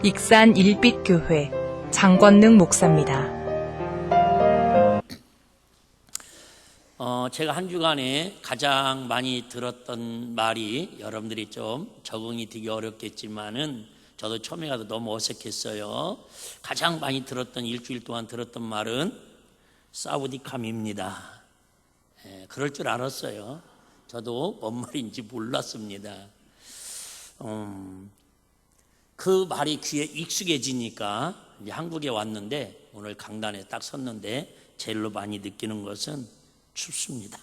익산 일빛교회 장권능 목사입니다. 제가 한 주간에 가장 많이 들었던 말이 여러분들이 좀 적응이 되기 어렵겠지만은 저도 처음에 가도 너무 어색했어요. 가장 많이 들었던 일주일 동안 들었던 말은 사우디캄입니다. 그럴 줄 알았어요. 저도 뭔 말인지 몰랐습니다. 그 말이 귀에 익숙해지니까 이제 한국에 왔는데 오늘 강단에 딱 섰는데 제일로 많이 느끼는 것은 춥습니다.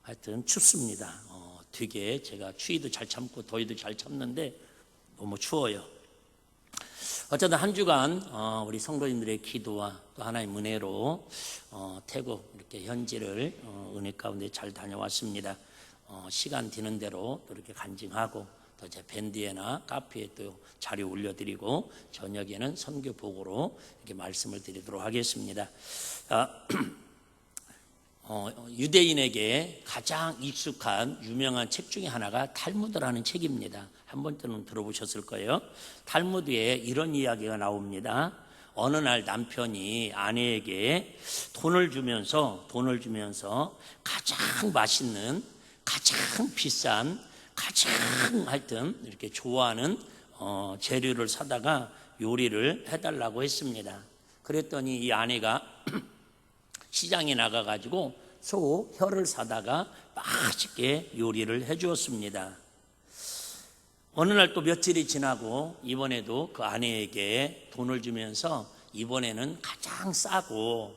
하여튼 춥습니다. 되게 제가 추위도 잘 참고 더위도 잘 참는데 너무 추워요. 어쨌든 한 주간 우리 성도님들의 기도와 또 하나의 은혜로 태국 이렇게 현지를 은혜 가운데 잘 다녀왔습니다. 시간 되는 대로 또 이렇게 간증하고 또 제 밴드에나 카페에 또 자료 올려드리고 저녁에는 선교 보고로 이렇게 말씀을 드리도록 하겠습니다. 유대인에게 가장 익숙한 유명한 책 중에 하나가 탈무드라는 책입니다. 한 번쯤은 들어보셨을 거예요. 탈무드에 이런 이야기가 나옵니다. 어느 날 남편이 아내에게 돈을 주면서 가장 맛있는, 가장 비싼, 가장 하여튼 이렇게 좋아하는 재료를 사다가 요리를 해달라고 했습니다. 그랬더니 이 아내가 시장에 나가가지고 소 혀를 사다가 맛있게 요리를 해주었습니다. 어느 날 또 며칠이 지나고 이번에도 그 아내에게 돈을 주면서 이번에는 가장 싸고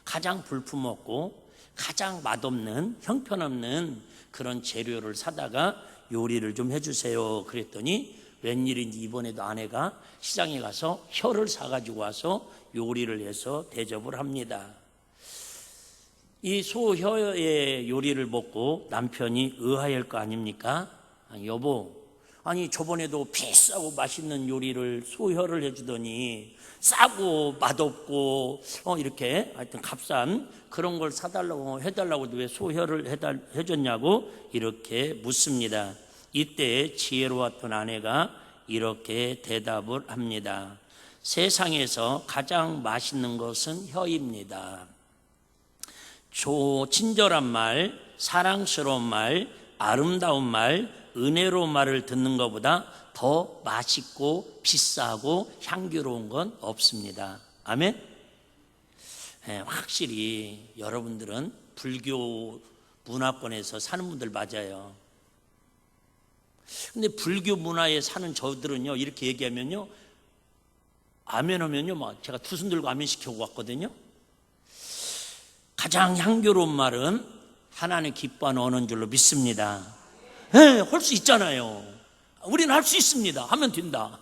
가장 볼품없고 가장 맛없는 형편없는 그런 재료를 사다가 요리를 좀 해주세요. 그랬더니 웬일인지 이번에도 아내가 시장에 가서 혀를 사가지고 와서 요리를 해서 대접을 합니다. 이 소혀의 요리를 먹고 남편이 의아할 거 아닙니까? 여보, 아니 저번에도 비싸고 맛있는 요리를 소혀를 해주더니 싸고 맛없고 이렇게 하여튼 값싼 그런 걸 사달라고 해달라고 왜 소혀를 해줬냐고 이렇게 묻습니다. 이때 지혜로웠던 아내가 이렇게 대답을 합니다. 세상에서 가장 맛있는 것은 혀입니다. 친절한 말, 사랑스러운 말, 아름다운 말, 은혜로운 말을 듣는 것보다 더 맛있고 비싸고 향기로운 건 없습니다. 아멘? 확실히 여러분들은 불교 문화권에서 사는 분들 맞아요. 근데 불교 문화에 사는 저들은요, 이렇게 얘기하면요, 아멘 하면요, 막 제가 두 손 들고 아멘 시켜고 왔거든요. 가장 향기로운 말은 하나님 기뻐하는 언어인 줄로 믿습니다. 할 수 있잖아요. 우리는 할 수 있습니다. 하면 된다.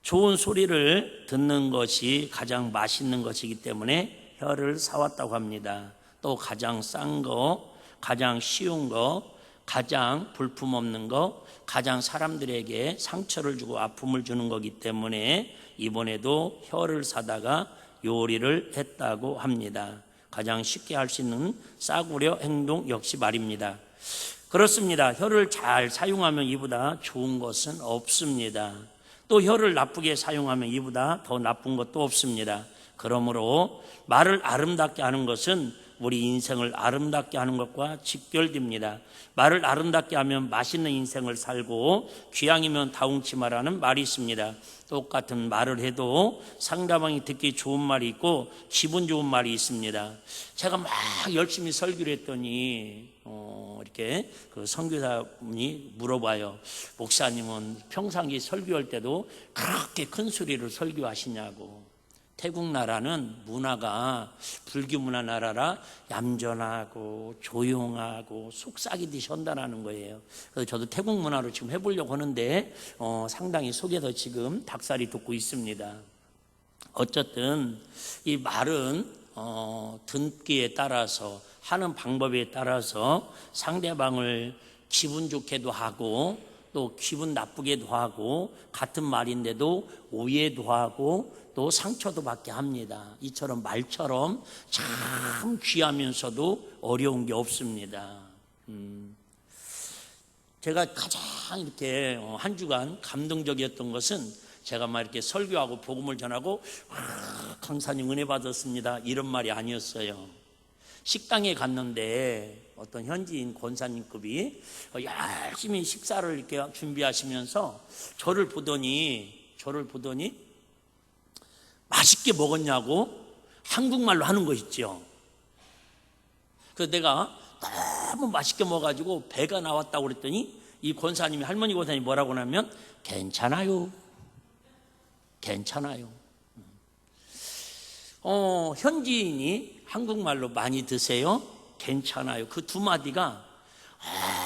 좋은 소리를 듣는 것이 가장 맛있는 것이기 때문에 혀를 사왔다고 합니다. 또 가장 싼 거, 가장 쉬운 거, 가장 볼품없는 거, 가장 사람들에게 상처를 주고 아픔을 주는 거기 때문에 이번에도 혀를 사다가 요리를 했다고 합니다. 가장 쉽게 할 수 있는 싸구려 행동 역시 말입니다. 그렇습니다. 혀를 잘 사용하면 이보다 좋은 것은 없습니다. 또 혀를 나쁘게 사용하면 이보다 더 나쁜 것도 없습니다. 그러므로 말을 아름답게 하는 것은 우리 인생을 아름답게 하는 것과 직결됩니다. 말을 아름답게 하면 맛있는 인생을 살고 귀향이면 다웅치마라는 말이 있습니다. 똑같은 말을 해도 상대방이 듣기 좋은 말이 있고 기분 좋은 말이 있습니다. 제가 막 열심히 설교를 했더니 이렇게 그 선교사분이 물어봐요. 목사님은 평상시 설교할 때도 그렇게 큰 소리로 설교하시냐고. 태국 나라는 문화가 불교 문화 나라라 얌전하고 조용하고 속삭이듯이 한다는 거예요. 그래서 저도 태국 문화로 지금 해보려고 하는데 상당히 속에서 지금 닭살이 돋고 있습니다. 어쨌든 이 말은 듣기에 따라서 하는 방법에 따라서 상대방을 기분 좋게도 하고 또 기분 나쁘게도 하고 같은 말인데도 오해도 하고 또 상처도 받게 합니다. 이처럼 말처럼 참 귀하면서도 어려운 게 없습니다. 제가 가장 이렇게 한 주간 감동적이었던 것은 제가 막 이렇게 설교하고 복음을 전하고 강사님 은혜 받았습니다 이런 말이 아니었어요. 식당에 갔는데 어떤 현지인 권사님급이 열심히 식사를 이렇게 준비하시면서 저를 보더니 맛있게 먹었냐고 한국말로 하는 거 있죠. 그래서 내가 너무 맛있게 먹어가지고 배가 나왔다고 그랬더니 이 권사님이, 할머니 권사님이 뭐라고 하냐면 괜찮아요. 현지인이 한국말로 많이 드세요. 괜찮아요. 그 두 마디가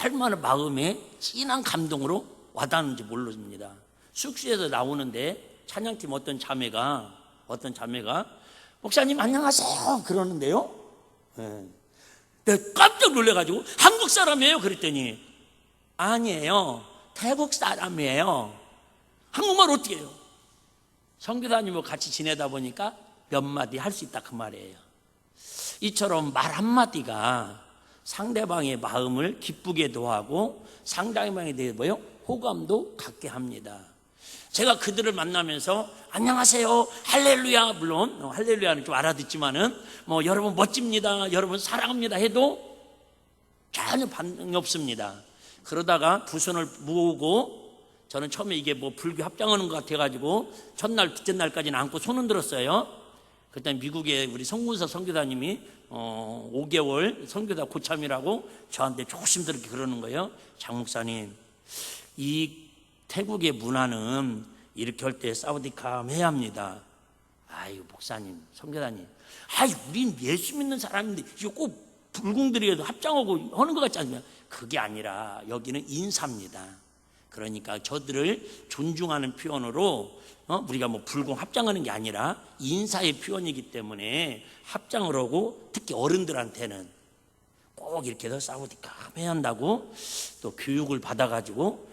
얼마나 마음에 진한 감동으로 와닿는지 모릅니다. 숙소에서 나오는데 찬양팀 어떤 자매가 목사님 안녕하세요 그러는데요. 내가 깜짝 놀래가지고 한국 사람이에요 그랬더니 아니에요, 태국 사람이에요. 한국말 어떻게 해요? 선교사님과 같이 지내다 보니까 몇 마디 할 수 있다 그 말이에요. 이처럼 말 한마디가 상대방의 마음을 기쁘게도 하고 상대방에 대해 호감도 갖게 합니다. 제가 그들을 만나면서 안녕하세요 할렐루야, 물론 할렐루야는 좀 알아듣지만은 여러분 멋집니다, 여러분 사랑합니다 해도 전혀 반응이 없습니다. 그러다가 두 손을 모으고 저는 처음에 이게 불교 합장하는 것 같아가지고 첫날 둘째 날까지는 안고 손 흔들었어요. 그때 미국에 우리 성군서 선교사님이 5개월 선교사 고참이라고 저한테 조심스럽게 그러는 거예요. 장 목사님, 이 태국의 문화는 이렇게 할 때 사우디캄 해야 합니다. 아유 목사님, 선교사님, 우린 예수 믿는 사람인데 이거 꼭 불공들이라도 합장하고 하는 것 같지 않습니까? 그게 아니라 여기는 인사입니다. 그러니까 저들을 존중하는 표현으로 우리가 불공 합장하는 게 아니라 인사의 표현이기 때문에 합장을 하고 특히 어른들한테는 꼭 이렇게 해서 사우디캄 해야 한다고 또 교육을 받아가지고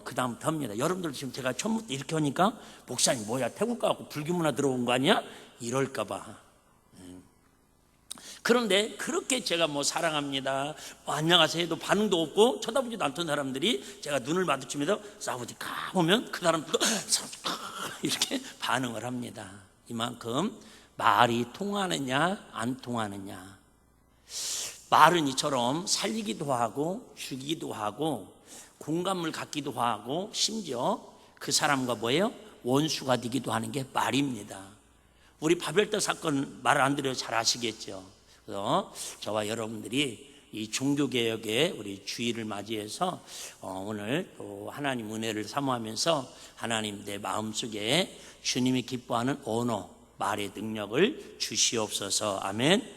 그 다음부터 합니다. 여러분들 지금 제가 처음부터 이렇게 하니까 목사님 뭐야 태국 가고 불교 문화 들어온 거 아니야? 이럴까봐. 그런데 그렇게 제가 사랑합니다, 안녕하세요 해도 반응도 없고 쳐다보지도 않던 사람들이 제가 눈을 마주치면서 사우디캄 하면 그 사람들도 사우디캄 이렇게 반응을 합니다. 이만큼 말이 통하느냐 안 통하느냐. 말은 이처럼 살리기도 하고 죽이기도 하고 공감을 갖기도 하고 심지어 그 사람과 원수가 되기도 하는 게 말입니다. 우리 바벨탑 사건 말 안 드려도 잘 아시겠죠. 그래서 저와 여러분들이 이 종교개혁의 우리 주일을 맞이해서 오늘 또 하나님 은혜를 사모하면서 하나님 내 마음속에 주님이 기뻐하는 언어, 말의 능력을 주시옵소서. 아멘.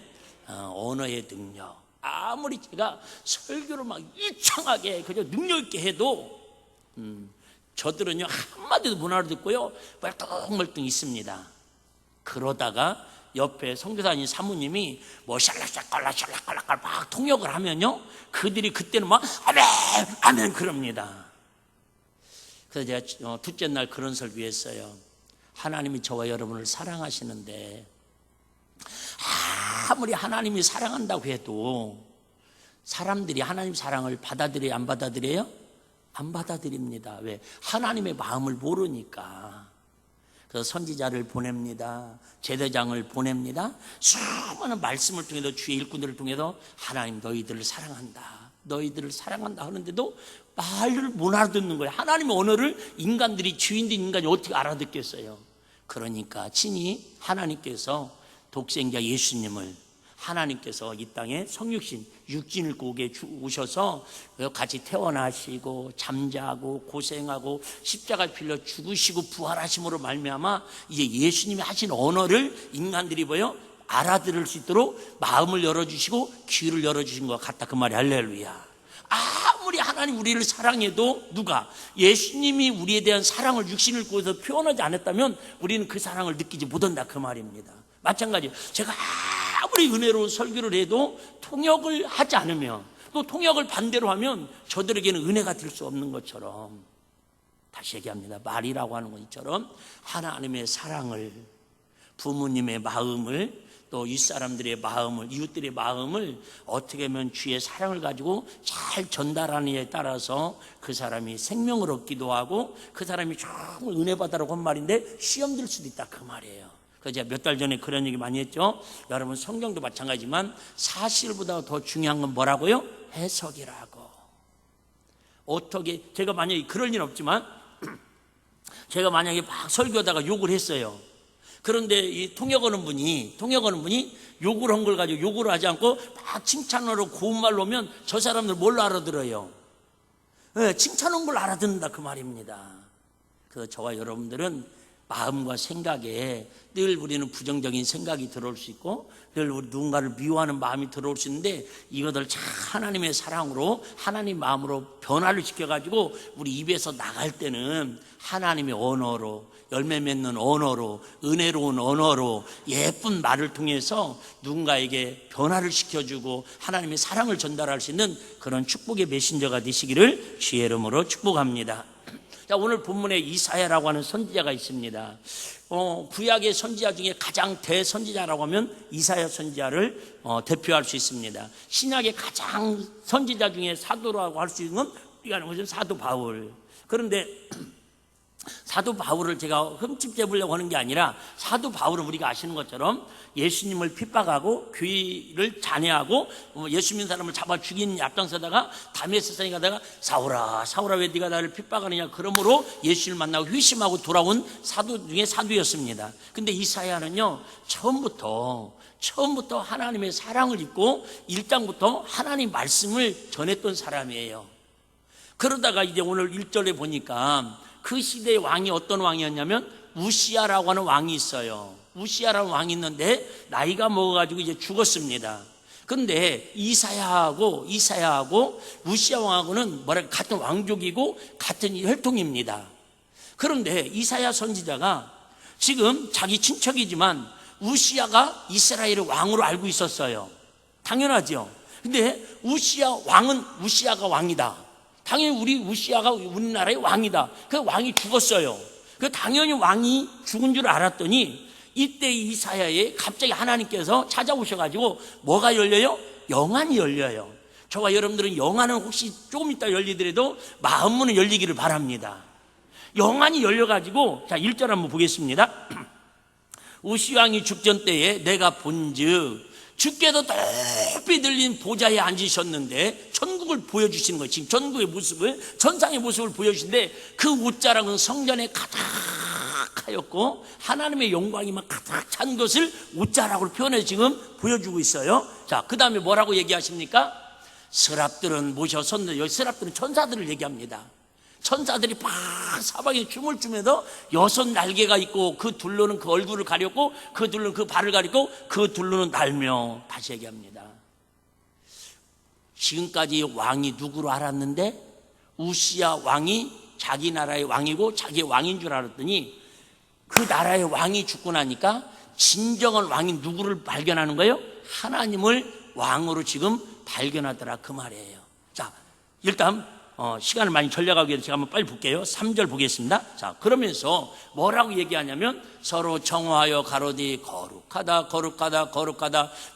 언어의 능력. 아무리 제가 설교를 막 유창하게 그저 능력 있게 해도 저들은요 한마디도 못 알아듣고요 멀뚱멀뚱 있습니다. 그러다가 옆에 선교사님 사모님이 샬락샬락깔락깔락 막 통역을 하면요 그들이 그때는 막 아멘 그럽니다. 그래서 제가 둘째 날 그런 설교했어요. 하나님이 저와 여러분을 사랑하시는데 아무리 하나님이 사랑한다고 해도 사람들이 하나님 사랑을 받아들여요, 안 받아들여요? 안 받아들입니다. 왜? 하나님의 마음을 모르니까. 그래서 선지자를 보냅니다. 제사장을 보냅니다. 수많은 말씀을 통해서 주의 일꾼들을 통해서 하나님 너희들을 사랑한다, 너희들을 사랑한다 하는데도 말을 못 알아듣는 거예요. 하나님의 언어를 인간들이, 주인된 인간이 어떻게 알아듣겠어요? 그러니까 친히 하나님께서 독생자 예수님을 하나님께서 이 땅에 성육신 육신을 고게 오셔서 같이 태어나시고 잠자고 고생하고 십자가에 빌려 죽으시고 부활하심으로 말미암아 이제 예수님이 하신 언어를 인간들이 알아들을 수 있도록 마음을 열어주시고 귀를 열어주신 것 같다 그 말이 할렐루야. 아무리 하나님 우리를 사랑해도 누가 예수님이 우리에 대한 사랑을 육신을 고해서 표현하지 않았다면 우리는 그 사랑을 느끼지 못한다 그 말입니다. 마찬가지예요. 제가 아무리 은혜로운 설교를 해도 통역을 하지 않으면 또 통역을 반대로 하면 저들에게는 은혜가 될 수 없는 것처럼 다시 얘기합니다. 말이라고 하는 것처럼 하나님의 사랑을, 부모님의 마음을 또 윗사람들의 마음을, 이웃들의 마음을 어떻게 하면 주의 사랑을 가지고 잘 전달하느냐에 따라서 그 사람이 생명을 얻기도 하고 그 사람이 정말 은혜 받으라고 한 말인데 시험 들 수도 있다 그 말이에요. 그래서 제가 몇 달 전에 그런 얘기 많이 했죠. 여러분 성경도 마찬가지지만 사실보다 더 중요한 건 뭐라고요? 해석이라고. 어떻게 제가 만약에 그럴 일은 없지만 제가 만약에 막 설교하다가 욕을 했어요. 그런데 이 통역하는 분이 욕을 한 걸 가지고 욕을 하지 않고 막 칭찬으로 고운 말로 오면 저 사람들 뭘 알아들어요? 네, 칭찬한 걸 알아듣는다 그 말입니다. 그래서 저와 여러분들은 마음과 생각에 늘 우리는 부정적인 생각이 들어올 수 있고 늘 우리 누군가를 미워하는 마음이 들어올 수 있는데 이것을 참 하나님의 사랑으로 하나님 마음으로 변화를 시켜가지고 우리 입에서 나갈 때는 하나님의 언어로 열매 맺는 언어로 은혜로운 언어로 예쁜 말을 통해서 누군가에게 변화를 시켜주고 하나님의 사랑을 전달할 수 있는 그런 축복의 메신저가 되시기를 주의 이름으로 축복합니다. 자, 오늘 본문에 이사야라고 하는 선지자가 있습니다. 구약의 선지자 중에 가장 대선지자라고 하면 이사야 선지자를 대표할 수 있습니다. 신약의 가장 선지자 중에 사도라고 할 수 있는 건 사도 바울. 그런데 사도 바울을 제가 흠집 재보려고 하는 게 아니라 사도 바울은 우리가 아시는 것처럼 예수님을 핍박하고 교회를 잔해하고 예수 믿는 사람을 잡아 죽인 앞장서다가 다메섹에 가다가 사울아 사울아 왜 네가 나를 핍박하느냐 그러므로 예수를 만나고 회심하고 돌아온 사도 중에 사도였습니다. 근데 이사야는요 처음부터 하나님의 사랑을 입고 1장부터 하나님 말씀을 전했던 사람이에요. 그러다가 이제 오늘 1절에 보니까 그 시대의 왕이 어떤 왕이었냐면 우시야라고 하는 왕이 있어요. 우시야라는 왕이 있는데 나이가 먹어가지고 이제 죽었습니다. 그런데 이사야하고 우시야 왕하고는 같은 왕족이고 같은 혈통입니다. 그런데 이사야 선지자가 지금 자기 친척이지만 우시야가 이스라엘의 왕으로 알고 있었어요. 당연하죠. 근데 우시야가 왕이다. 당연히 우리 우시야가 우리나라의 왕이다. 그 왕이 죽었어요. 그 당연히 왕이 죽은 줄 알았더니 이때 이사야에 갑자기 하나님께서 찾아오셔가지고 뭐가 열려요? 영안이 열려요. 저와 여러분들은 영안은 혹시 조금 있다 열리더라도 마음문은 열리기를 바랍니다. 영안이 열려가지고 자 1절 한번 보겠습니다. 우시왕이 죽전 때에 내가 본즉 주께서 높이 들린 보좌에 앉으셨는데 천국을 보여주시는 거예요. 지금 천국의 모습을 천상의 모습을 보여주시는데 그 옷자락은 성전에 가득하였고 하나님의 영광이 막 가득 찬 것을 옷자락으로 표현해 지금 보여주고 있어요. 자, 그 다음에 뭐라고 얘기하십니까? 서랍들은 모셔섰는데 여기 서랍들은 천사들을 얘기합니다. 천사들이 막 사방에 춤을 추면서 6 날개가 있고 그 둘로는 그 얼굴을 가렸고 그 둘로는 그 발을 가리고 그 둘로는 날며 다시 얘기합니다. 지금까지 왕이 누구로 알았는데 우시야 왕이 자기 나라의 왕이고 자기의 왕인 줄 알았더니 그 나라의 왕이 죽고 나니까 진정한 왕이 누구를 발견하는 거예요? 하나님을 왕으로 지금 발견하더라 그 말이에요. 자, 일단 시간을 많이 절약하기 위해서 제가 한번 빨리 볼게요. 3절 보겠습니다. 자, 그러면서 뭐라고 얘기하냐면 서로 정화하여 가로되 거룩하다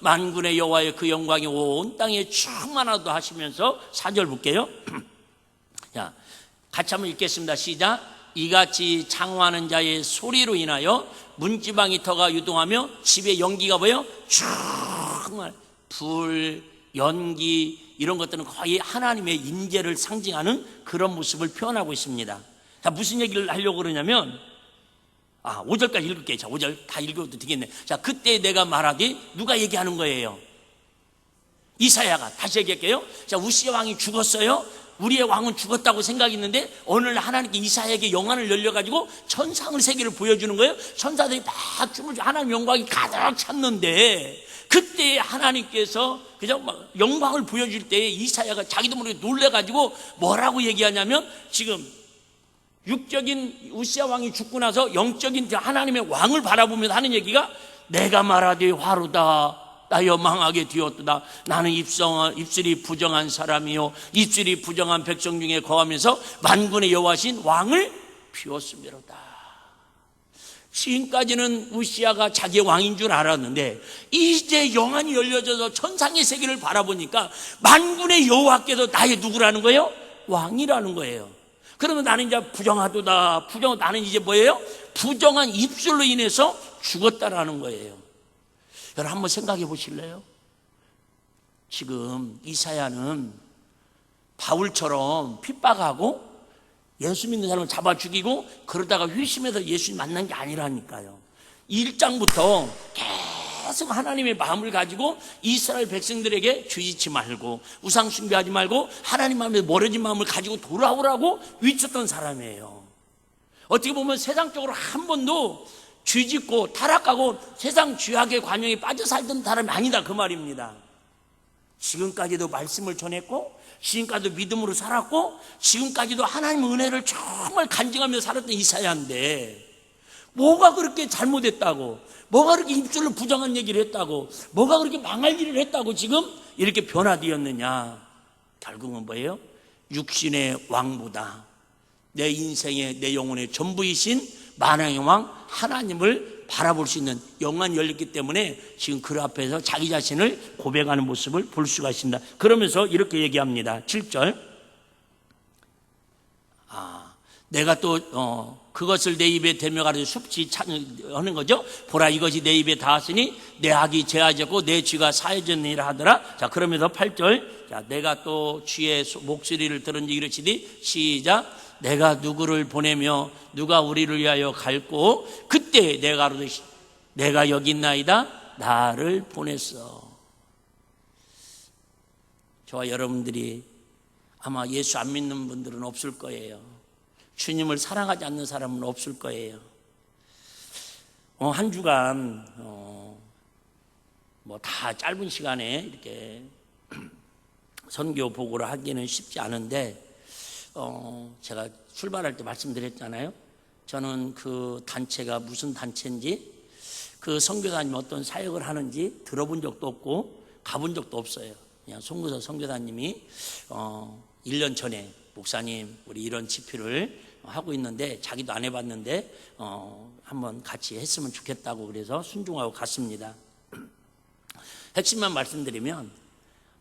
만군의 여호와의 그 영광이 온 땅에 충만하다 하시면서 4절 볼게요. 자, 같이 한번 읽겠습니다. 시작. 이같이 창화하는 자의 소리로 인하여 문지방이 터가 유동하며 집에 연기가 보여 정말 불, 연기 이런 것들은 거의 하나님의 임재를 상징하는 그런 모습을 표현하고 있습니다. 자, 무슨 얘기를 하려고 그러냐면 5절까지 읽을게요. 자, 5절 다 읽어도 되겠네. 자, 그때 내가 말하되 누가 얘기하는 거예요? 이사야가. 다시 얘기할게요. 자, 우시야 왕이 죽었어요. 우리의 왕은 죽었다고 생각했는데 어느 날 하나님께 이사야에게 영안을 열려가지고 천상을 세계를 보여주는 거예요. 천사들이 막 춤을 추고 하나님 영광이 가득 찼는데 그때 하나님께서 그죠? 막 영광을 보여줄 때에 이사야가 자기도 모르게 놀래가지고 뭐라고 얘기하냐면 지금 육적인 우시야 왕이 죽고 나서 영적인 하나님의 왕을 바라보면서 하는 얘기가 내가 말하되 화루다 나여 망하게 되었도다. 나는 입술이 부정한 사람이요 입술이 부정한 백성 중에 거하면서 만군의 여호와신 왕을 피웠음이로다. 지금까지는 우시아가 자기 왕인 줄 알았는데 이제 영안이 열려져서 천상의 세계를 바라보니까 만군의 여호와께서 나의 누구라는 거예요? 왕이라는 거예요. 그러면 나는 이제 부정하도다. 나는 이제 뭐예요? 부정한 입술로 인해서 죽었다라는 거예요. 여러분 한번 생각해 보실래요? 지금 이사야는 바울처럼 핍박하고 예수 믿는 사람을 잡아 죽이고 그러다가 회심해서 예수님 만난 게 아니라니까요. 1장부터 계속 하나님의 마음을 가지고 이스라엘 백성들에게 죄짓지 말고 우상 숭배하지 말고 하나님 마음에 멀어진 마음을 가지고 돌아오라고 외쳤던 사람이에요. 어떻게 보면 세상적으로 한 번도 죄짓고 타락하고 세상 죄악의 관용에 빠져 살던 사람이 아니다 그 말입니다. 지금까지도 말씀을 전했고 지금까지도 믿음으로 살았고 지금까지도 하나님의 은혜를 정말 간증하며 살았던 이사야인데 뭐가 그렇게 잘못했다고, 뭐가 그렇게 입술로 부정한 얘기를 했다고, 뭐가 그렇게 망할 일을 했다고 지금 이렇게 변화되었느냐. 결국은 뭐예요? 육신의 왕보다 내 인생의 내 영혼의 전부이신 만왕의 왕 하나님을 바라볼 수 있는 영안이 열렸기 때문에 지금 그 앞에서 자기 자신을 고백하는 모습을 볼 수가 있습니다. 그러면서 이렇게 얘기합니다. 7절 내가 또 그것을 내 입에 대며 가르쳐 sup지 하는 거죠. 보라 이것이 내 입에 닿았으니 내 악이 제하졌고 내 죄가 사해졌느니라 하더라. 자 그러면서 8절 자 내가 또 주의 목소리를 들은지 이르시니 시작 내가 누구를 보내며 누가 우리를 위하여 갈고 그때 내가 가로되 내가 여기 있나이다 나를 보냈어. 저와 여러분들이 아마 예수 안 믿는 분들은 없을 거예요. 주님을 사랑하지 않는 사람은 없을 거예요. 한 주간 뭐 다 짧은 시간에 이렇게 선교 보고를 하기는 쉽지 않은데 제가 출발할 때 말씀드렸잖아요. 저는 그 단체가 무슨 단체인지 그 선교사님이 어떤 사역을 하는지 들어본 적도 없고 가본 적도 없어요. 그냥 송구서 선교사님이 1년 전에 목사님 우리 이런 집회를 하고 있는데 자기도 안 해봤는데 한번 같이 했으면 좋겠다고 그래서 순종하고 갔습니다. 핵심만 말씀드리면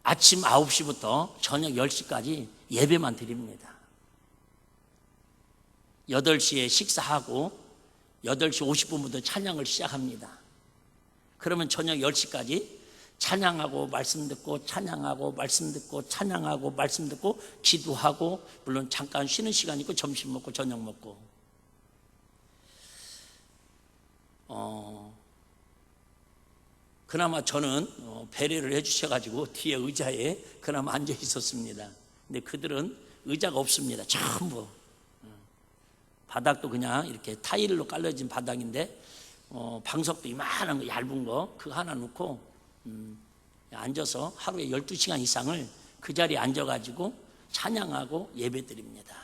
아침 9시부터 저녁 10시까지 예배만 드립니다. 8시에 식사하고 8시 50분부터 찬양을 시작합니다. 그러면 저녁 10시까지 찬양하고 말씀 듣고 찬양하고 말씀 듣고 찬양하고 말씀 듣고 기도하고 물론 잠깐 쉬는 시간 있고 점심 먹고 저녁 먹고 그나마 저는 배려를 해주셔가지고 뒤에 의자에 그나마 앉아 있었습니다. 근데 그들은 의자가 없습니다. 전부 바닥도 그냥 이렇게 타일로 깔려진 바닥인데 방석도 이만한 거 얇은 거 그거 하나 놓고 앉아서 하루에 12시간 이상을 그 자리에 앉아가지고 찬양하고 예배드립니다.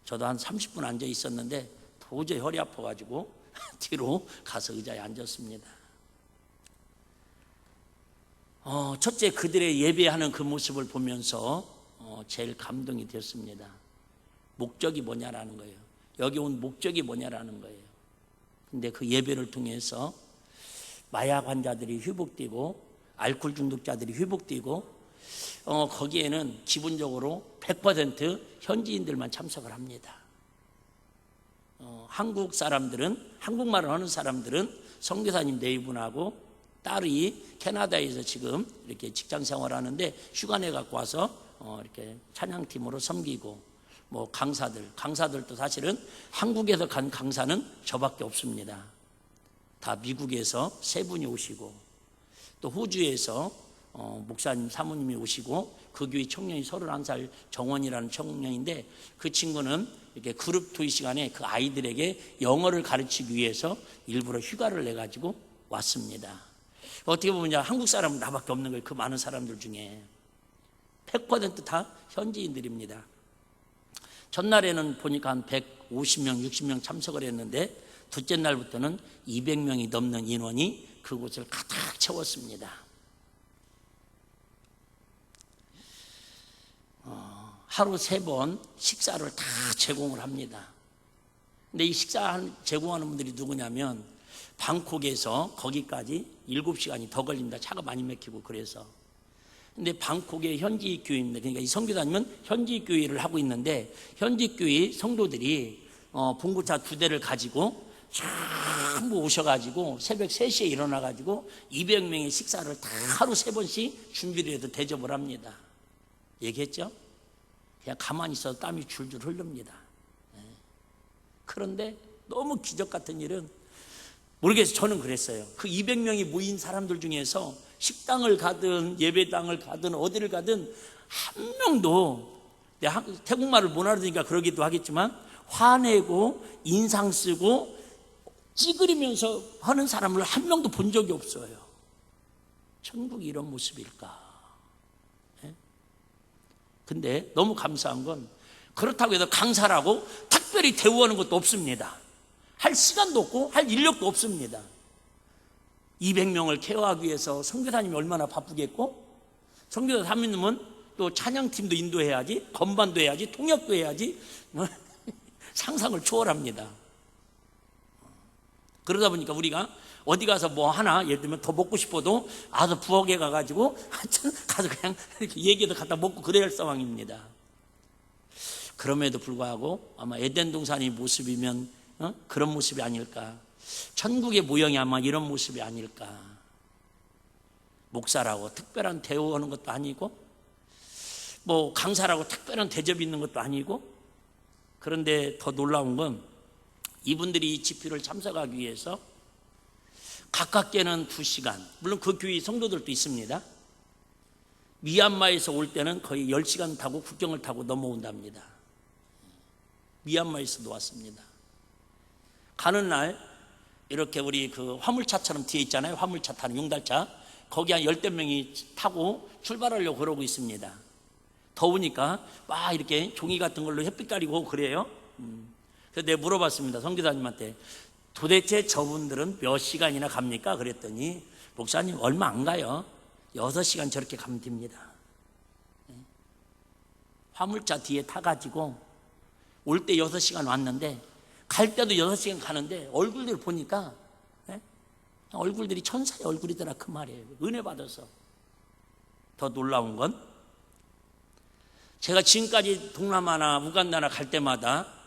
저도 한 30분 앉아 있었는데 도저히 허리 아파가지고 뒤로 가서 의자에 앉았습니다. 첫째 그들의 예배하는 그 모습을 보면서 제일 감동이 되었습니다. 목적이 뭐냐라는 거예요. 여기 온 목적이 뭐냐라는 거예요. 근데 그 예배를 통해서 마약 환자들이 회복되고 알코올 중독자들이 회복되고 거기에는 기본적으로 100% 현지인들만 참석을 합니다. 한국 사람들은 한국말을 하는 사람들은 선교사님 4분하고 딸이 캐나다에서 지금 이렇게 직장 생활하는데 휴가 내 갖고 와서 이렇게 찬양팀으로 섬기고 뭐 강사들도 사실은 한국에서 간 강사는 저밖에 없습니다. 다 미국에서 3분이 오시고 또 호주에서 목사님 사모님이 오시고 그 교회 청년이 31살 정원이라는 청년인데 그 친구는 이렇게 그룹 토의 시간에 그 아이들에게 영어를 가르치기 위해서 일부러 휴가를 내가지고 왔습니다. 어떻게 보면 한국 사람은 나밖에 없는 거예요. 그 많은 사람들 중에 100% 다 현지인들입니다. 첫날에는 보니까 한 150명, 60명 참석을 했는데 둘째 날부터는 200명이 넘는 인원이 그곳을 가득 채웠습니다. 하루 3번 식사를 다 제공을 합니다. 근데 이 식사 제공하는 분들이 누구냐면 방콕에서 거기까지 7시간이 더 걸립니다. 차가 많이 막히고 그래서. 근데 방콕의 현지 교회입니다. 그러니까 이 선교사님은 현지 교회를 하고 있는데 현지 교회 성도들이 봉고차 2대를 가지고 전부 오셔가지고 새벽 3시에 일어나가지고 200명의 식사를 다 하루 3번씩 준비를 해서 대접을 합니다. 얘기했죠? 그냥 가만히 있어도 땀이 줄줄 흐릅니다. 그런데 너무 기적 같은 일은 모르겠어요. 저는 그랬어요. 그 200명이 모인 사람들 중에서 식당을 가든 예배당을 가든 어디를 가든 한 명도, 내가 태국말을 못 알아듣으니까 그러기도 하겠지만 화내고 인상 쓰고 찌그리면서 하는 사람을 한 명도 본 적이 없어요. 천국이 이런 모습일까? 근데 너무 감사한 건 그렇다고 해서 강사라고 특별히 대우하는 것도 없습니다. 할 시간도 없고 할 인력도 없습니다. 200명을 케어하기 위해서 선교사님이 얼마나 바쁘겠고, 선교사 사모님은 또 찬양팀도 인도해야지, 건반도 해야지, 통역도 해야지, 상상을 초월합니다. 그러다 보니까 우리가 어디 가서 뭐 하나, 예를 들면 더 먹고 싶어도 아서 부엌에 가가지고 가서 그냥 이렇게 얘기해서 갖다 먹고 그래야 할 상황입니다. 그럼에도 불구하고 아마 에덴 동산의 모습이면 그런 모습이 아닐까. 천국의 모형이 아마 이런 모습이 아닐까. 목사라고 특별한 대우하는 것도 아니고, 뭐 강사라고 특별한 대접이 있는 것도 아니고. 그런데 더 놀라운 건 이분들이 이 집회를 참석하기 위해서 가깝게는 2시간, 물론 그 교회 성도들도 있습니다. 미얀마에서 올 때는 거의 10시간 타고 국경을 타고 넘어온답니다. 미얀마에서도 왔습니다. 가는 날 이렇게 우리 그 화물차처럼 뒤에 있잖아요. 화물차 타는 용달차, 거기 한 10대 명이 타고 출발하려고 그러고 있습니다. 더우니까 막 이렇게 종이 같은 걸로 햇빛 가리고 그래요. 그래서 내가 물어봤습니다. 선교사님한테, 도대체 저분들은 몇 시간이나 갑니까? 그랬더니 목사님 얼마 안 가요. 6시간 저렇게 가면 됩니다. 화물차 뒤에 타가지고 올 때 6시간 왔는데 갈 때도 6시간 가는데 얼굴들 보니까 얼굴들이 천사의 얼굴이더라 그 말이에요. 은혜 받아서. 더 놀라운 건 제가 지금까지 동남아나 우간다나 갈 때마다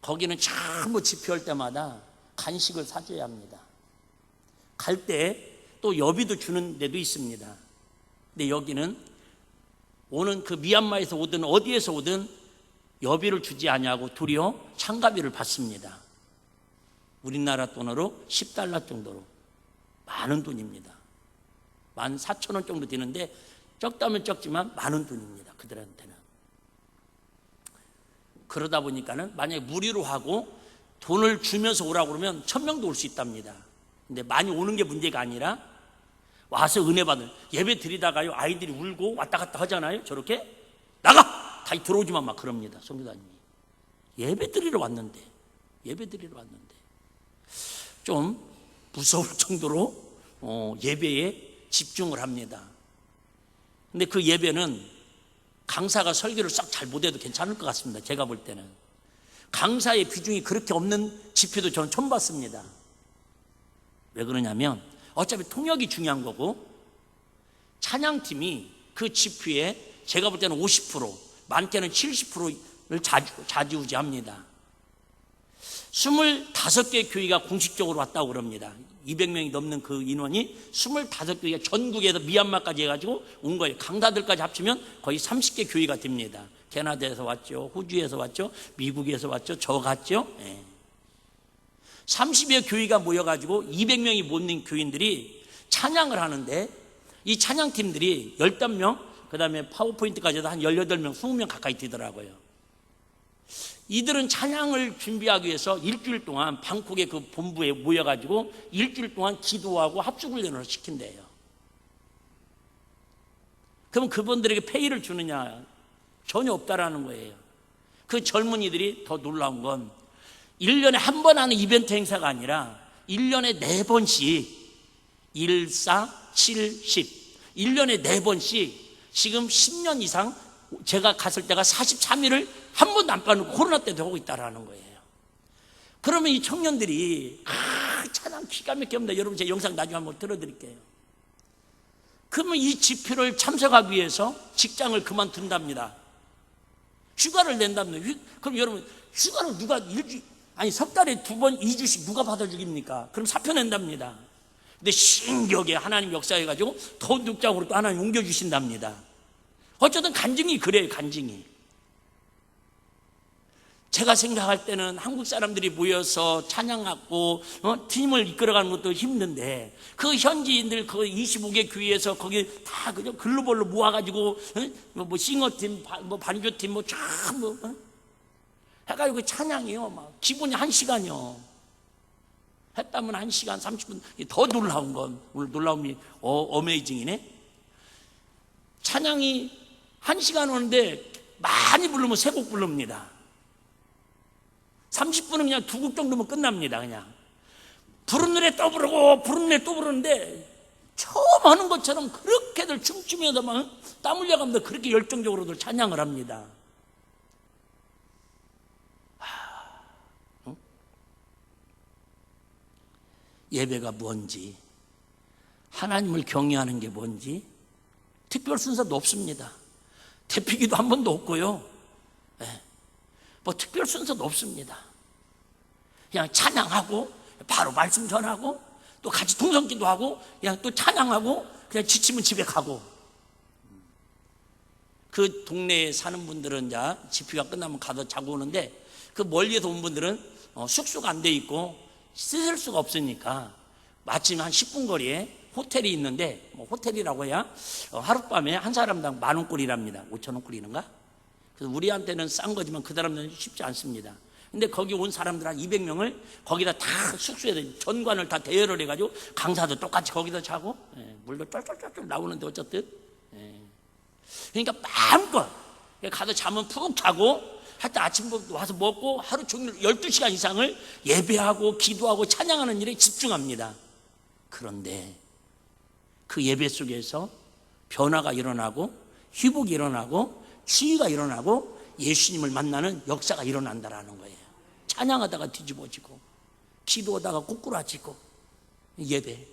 거기는 전부 집회할 때마다 간식을 사줘야 합니다. 갈 때 또 여비도 주는 데도 있습니다. 근데 여기는 오는 그 미얀마에서 오든 어디에서 오든 여비를 주지 아니하고 도리어 참가비를 받습니다. 우리나라 돈으로 $10 정도로 많은 돈입니다. 14,000원 정도 되는데 적다면 적지만 많은 돈입니다. 그들한테는. 그러다 보니까는 만약에 무료로 하고 돈을 주면서 오라고 그러면 1000명도 올 수 있답니다. 근데 많이 오는 게 문제가 아니라 와서 은혜 받을, 예배 드리다가요 아이들이 울고 왔다 갔다 하잖아요. 저렇게 나가! 다시 들어오지만 막 그럽니다. 선교사님이 예배 드리러 왔는데 좀 무서울 정도로 예배에 집중을 합니다. 근데 그 예배는 강사가 설교를 싹 잘 못해도 괜찮을 것 같습니다. 제가 볼 때는 강사의 비중이 그렇게 없는 집회도 저는 처음 봤습니다. 왜 그러냐면 어차피 통역이 중요한 거고, 찬양팀이 그 집회에 제가 볼 때는 50%, 많게는 70%를 좌지우지합니다. 25개 교회가 공식적으로 왔다고 그럽니다. 200명이 넘는 그 인원이 25교회가 전국에서 미얀마까지 해가지고 온 거예요. 강사들까지 합치면 거의 30개 교회가 됩니다. 캐나다에서 왔죠, 호주에서 왔죠, 미국에서 왔죠, 저 갔죠. 30여 교회가 모여가지고 200명이 모인 교인들이 찬양을 하는데, 이 찬양팀들이 15명, 그 다음에 파워포인트까지 해서 한 18명, 20명 가까이 되더라고요. 이들은 찬양을 준비하기 위해서 일주일 동안 방콕의 그 본부에 모여가지고 일주일 동안 기도하고 합숙훈련을 시킨대요. 그럼 그분들에게 페이를 주느냐? 전혀 없다라는 거예요. 그 젊은이들이 더 놀라운 건 1년에 한 번 하는 이벤트 행사가 아니라 1년에 4번씩 1, 4, 7, 10 1년에 4번씩 지금 10년 이상, 제가 갔을 때가 43일을 한 번도 안 빠지고 코로나 때도 하고 있다라는 거예요. 그러면 이 청년들이 찬양 기가 막히게 합니다. 여러분 제 영상 나중에 한번 들어드릴게요. 그러면 이 집회를 참석하기 위해서 직장을 그만둔답니다. 휴가를 낸답니다. 그럼 여러분 휴가를 누가 석 달에 2번 2주씩 누가 받아주깁니까? 그럼 사표 낸답니다. 근데 신기하게 하나님 역사해가지고 더운 득장으로 또 하나님 옮겨주신답니다. 어쨌든 간증이 그래요. 간증이. 제가 생각할 때는 한국 사람들이 모여서 찬양하고 팀을 이끌어가는 것도 힘든데 그 현지인들 그 25개 교회에서 거기 다 그냥 글로벌로 모아가지고 뭐 싱어팀, 뭐 반주팀, 해가지고 찬양이요. 막 기본이 1시간이요. 했다면 1시간 30분. 더 놀라운 건 오늘 놀라움이 어메이징이네. 찬양이 1시간 오는데 많이 부르면 3곡 부릅니다. 30분은 그냥 2곡 정도면 끝납니다. 그냥 부른 노래 또 부르고 부른 노래 또 부르는데 처음 하는 것처럼 그렇게들 춤추면서 막 땀 흘려가면서 그렇게 열정적으로들 찬양을 합니다. 예배가 뭔지, 하나님을 경외하는 게 뭔지 특별 순서도 없습니다. 대피기도 한 번도 없고요. 뭐 특별 순서도 없습니다. 그냥 찬양하고 바로 말씀 전하고 또 같이 동성기도 하고 그냥 또 찬양하고 그냥 지치면 집에 가고. 그 동네에 사는 분들은 이제 집회가 끝나면 가서 자고 오는데 그 멀리에서 온 분들은 숙소가 안 돼 있고 씻을 수가 없으니까 마침 한 10분 거리에 호텔이 있는데 뭐 호텔이라고 해야 하룻밤에 한 사람당 10,000원꼴이랍니다. 5,000원꼴이는가? 그래서 우리한테는 싼 거지만 그 사람들은 쉽지 않습니다. 근데 거기 온 사람들 한 200명을 거기다 다 숙소에 전관을 다 대여를 해가지고 강사도 똑같이 거기다 자고 물도 쫄쫄쫄쫄 나오는데 어쨌든 그러니까 마음껏 가서 잠은 푹 자고 하여튼 아침부터 와서 먹고 하루 종일 12시간 이상을 예배하고 기도하고 찬양하는 일에 집중합니다. 그런데 그 예배 속에서 변화가 일어나고 회복이 일어나고 치유가 일어나고 예수님을 만나는 역사가 일어난다라는 거예요. 찬양하다가 뒤집어지고 기도하다가 꼬꾸라지고 예배에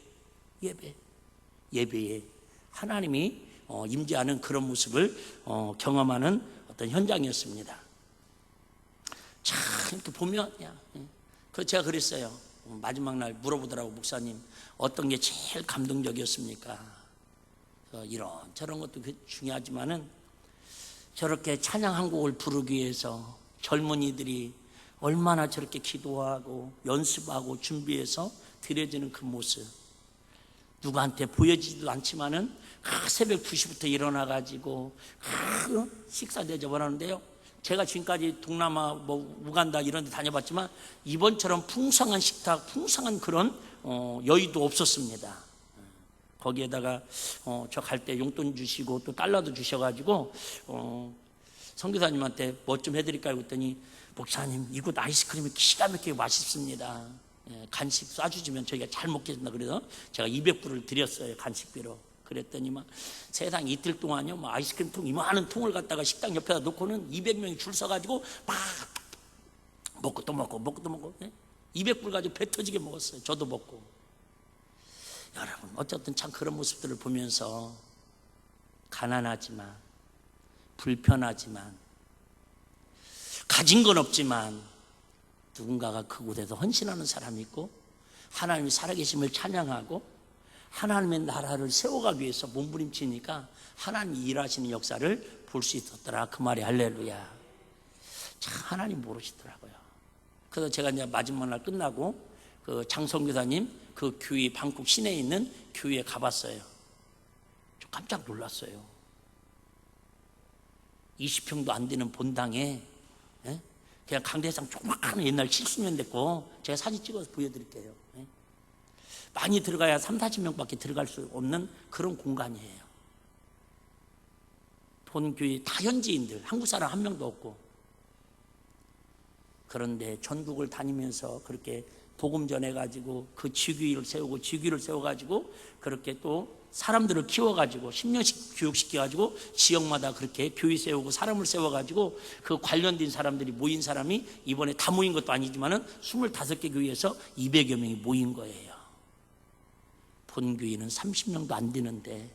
하나님이 임재하는 그런 모습을 경험하는 어떤 현장이었습니다. 참 이렇게 보면 제가 그랬어요. 마지막 날 물어보더라고. 목사님 어떤 게 제일 감동적이었습니까? 이런 저런 것도 중요하지만은 저렇게 찬양 한 곡을 부르기 위해서 젊은이들이 얼마나 저렇게 기도하고 연습하고 준비해서 드려지는 그 모습, 누구한테 보여지지도 않지만은 새벽 2시부터 일어나가지고 식사 대접을 하는데요. 제가 지금까지 동남아 우간다 이런 데 다녀봤지만 이번처럼 풍성한 식탁, 풍성한 그런 여유도 없었습니다. 거기에다가 저 갈 때 용돈 주시고 또 달러도 주셔가지고 선교사님한테 뭐 좀 해드릴까요? 그랬더니 목사님 이곳 아이스크림이 기가 막히게 맛있습니다. 간식 쏴주시면 저희가 잘 먹겠습니다. 그래서 제가 200불을 드렸어요. 간식비로. 그랬더니 막 세상 이틀 동안요 아이스크림 통 이만한 통을 갖다가 식당 옆에다 놓고는 200명이 줄 서가지고 막 먹고 또 먹고 200불 가지고 배 터지게 먹었어요. 저도 먹고. 여러분 어쨌든 참 그런 모습들을 보면서 가난하지만 불편하지만 가진 건 없지만 누군가가 그곳에서 헌신하는 사람이 있고 하나님이 살아계심을 찬양하고 하나님의 나라를 세워가기 위해서 몸부림치니까 하나님이 일하시는 역사를 볼 수 있었더라. 그 말이 할렐루야. 참 하나님 모르시더라고요. 그래서 제가 이제 마지막 날 끝나고 그 장성교사님 그 교회 방콕 시내에 있는 교회에 가봤어요. 좀 깜짝 놀랐어요. 20평도 안 되는 본당에 그냥 강대상 조그마한 옛날 70년대 거 제가 사진 찍어서 보여드릴게요. 많이 들어가야 30-40명밖에 들어갈 수 없는 그런 공간이에요. 본교회 다 현지인들, 한국 사람 한 명도 없고. 그런데 전국을 다니면서 그렇게 복음 전해가지고 그 직위를 세우고 직위를 세워가지고 그렇게 또 사람들을 키워가지고 10년씩 교육시켜가지고 지역마다 그렇게 교회 세우고 사람을 세워가지고 그 관련된 사람들이 모인 사람이 이번에 다 모인 것도 아니지만은 25개 교회에서 200여 명이 모인 거예요. 본교회는 30명도 안 되는데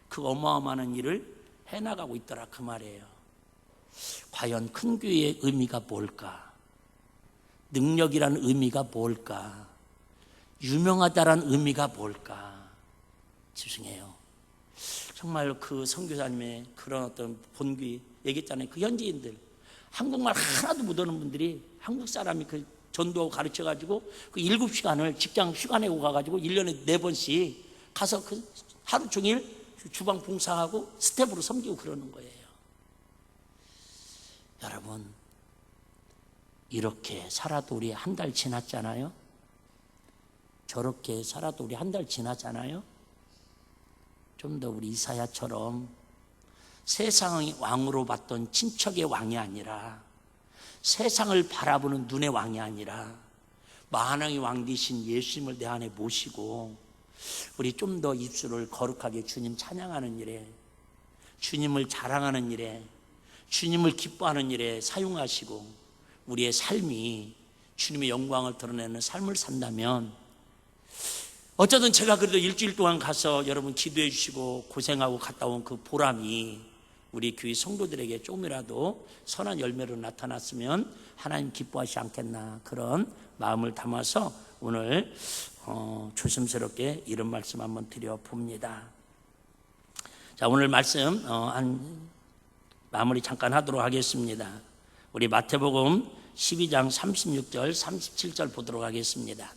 그 어마어마한 일을 해나가고 있더라 그 말이에요. 과연 큰 교회의 의미가 뭘까? 능력이라는 의미가 뭘까? 유명하다라는 의미가 뭘까? 집중해요. 정말 그 선교사님의 그런 어떤 본귀 얘기했잖아요. 그 현지인들 한국말 하나도 못하는 분들이 한국 사람이 그 전도하고 가르쳐가지고 그 7시간을 직장 휴가 내고 가가지고 1년에 4번씩 가서 그 하루 종일 주방 봉사하고 스텝으로 섬기고 그러는 거예요. 여러분 이렇게 살아도 우리 한 달 지났잖아요. 저렇게 살아도 우리 한 달 지나잖아요. 좀 더 우리 이사야처럼 세상의 왕으로 봤던 친척의 왕이 아니라 세상을 바라보는 눈의 왕이 아니라 만왕의 왕 되신 예수님을 내 안에 모시고 우리 좀 더 입술을 거룩하게 주님 찬양하는 일에, 주님을 자랑하는 일에, 주님을 기뻐하는 일에 사용하시고 우리의 삶이 주님의 영광을 드러내는 삶을 산다면 어쩌든 제가 그래도 일주일 동안 가서 여러분 기도해 주시고 고생하고 갔다 온 그 보람이 우리 교회 성도들에게 조금이라도 선한 열매로 나타났으면 하나님 기뻐하시지 않겠나, 그런 마음을 담아서 오늘 조심스럽게 이런 말씀 한번 드려봅니다. 자, 오늘 말씀 마무리 잠깐 하도록 하겠습니다. 우리 마태복음 12장 36절 37절 보도록 하겠습니다.